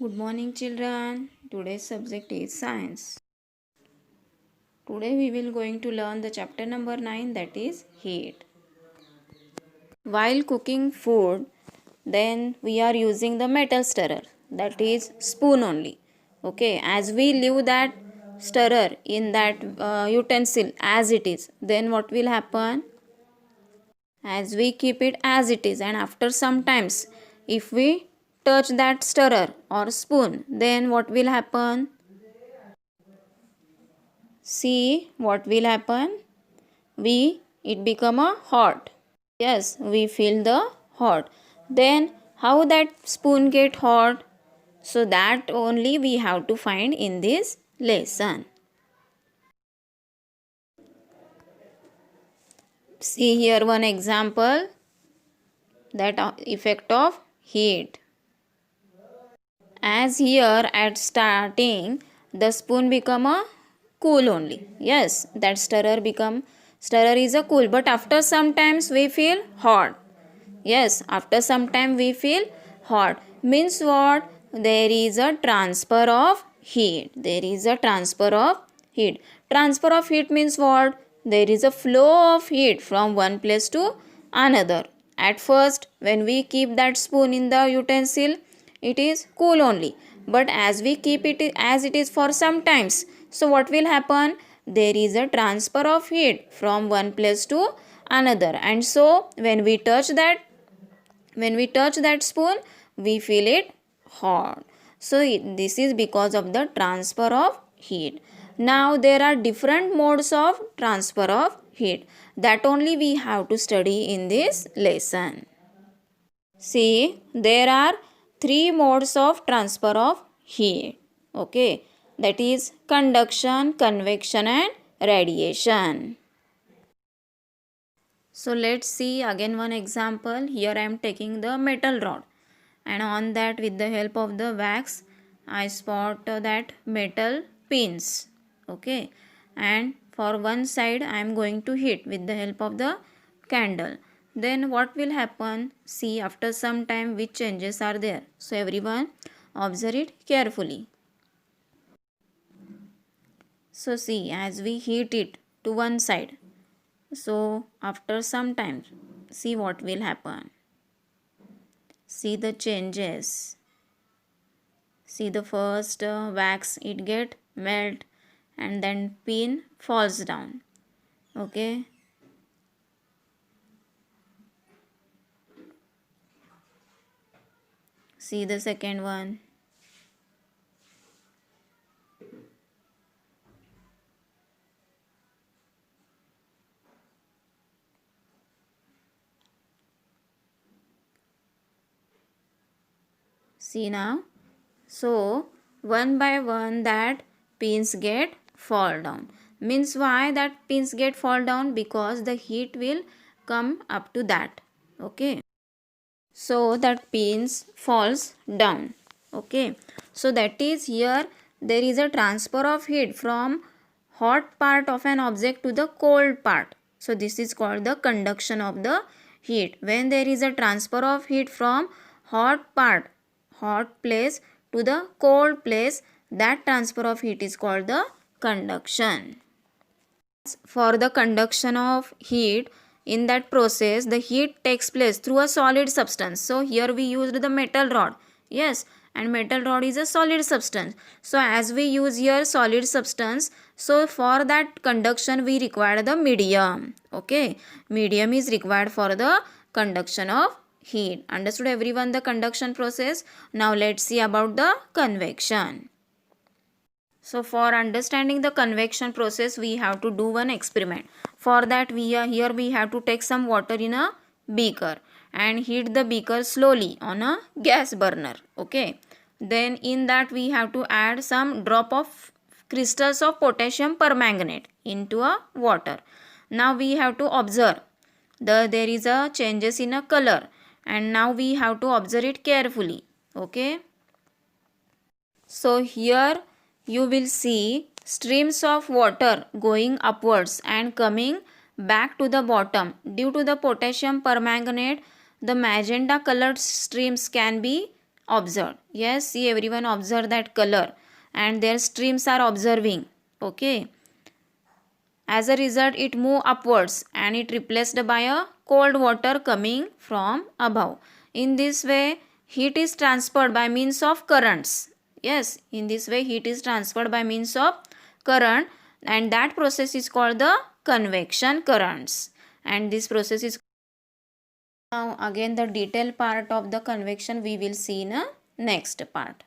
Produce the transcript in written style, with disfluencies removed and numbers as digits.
Good morning, children. Today's subject is science. Today we will going to learn the chapter number 9, that is heat. While cooking food, then we are using the metal stirrer, that is spoon only. Okay, as we leave that stirrer in that utensil as it is, then what will happen? As we keep it as it is, and after some times if we touch that stirrer or spoon, then what will happen? See what will happen? It become a hot. Yes, we feel the hot. Then how that spoon get hot? So that only we have to find in this lesson. See here one example, that effect of heat. As here at starting the spoon become a cool only. Yes, that stirrer is a cool, but after sometimes we feel hot. Yes, after some time we feel hot. Means what? There is a transfer of heat. There is a transfer of heat. Transfer of heat means what? There is a flow of heat from one place to another. At first, when we keep that spoon in the utensil, it is cool only. But as we keep it as it is for some times, so what will happen? There is a transfer of heat from one place to another. And so when we touch that spoon, we feel it hot. So this is because of the transfer of heat. Now there are different modes of transfer of heat, that only we have to study in this lesson. See, there are three modes of transfer of heat. Okay, that is conduction, convection and radiation. So let's see again one example. Here I am taking the metal rod, and on that, with the help of the wax, I spot that metal pins. Okay, and for one side I am going to hit with the help of the candle. Then what will happen? See, after some time which changes are there. So everyone observe it carefully. So see, as we heat it to one side, so after some time, see what will happen. See the changes. See the first wax, it get melt, and then pin falls down. Okay. See the second one. See now. So one by one that pins get fall down. Means why that pins get fall down? Because the heat will come up to that. Okay. So that pins falls down. Okay. So that is here there is a transfer of heat from hot part of an object to the cold part. So this is called the conduction of the heat. When there is a transfer of heat from hot part, hot place to the cold place, that transfer of heat is called the conduction. For the conduction of heat, in that process the heat takes place through a solid substance. So here we used the metal rod. Yes, and metal rod is a solid substance. So as we use here solid substance, so for that conduction we require the medium. Okay, medium is required for the conduction of heat. Understood everyone the conduction process? Now let's see about the convection. So for understanding the convection process, we have to do one experiment. For that we have to take some water in a beaker and heat the beaker slowly on a gas burner. Okay. Then in that we have to add some drop of crystals of potassium permanganate into a water. Now we have to observe there is a changes in a color, and now we have to observe it carefully. Okay. So here you will see streams of water going upwards and coming back to the bottom. Due to the potassium permanganate, the magenta colored streams can be observed. Yes, see, everyone observe that color and their streams are observing. Okay. As a result, it move upwards and it replaced by a cold water coming from above. In this way, heat is transferred by means of currents. Yes, in this way, heat is transferred by means of current, and that process is called the convection currents. And this process is now again the detailed part of the convection we will see in a next part.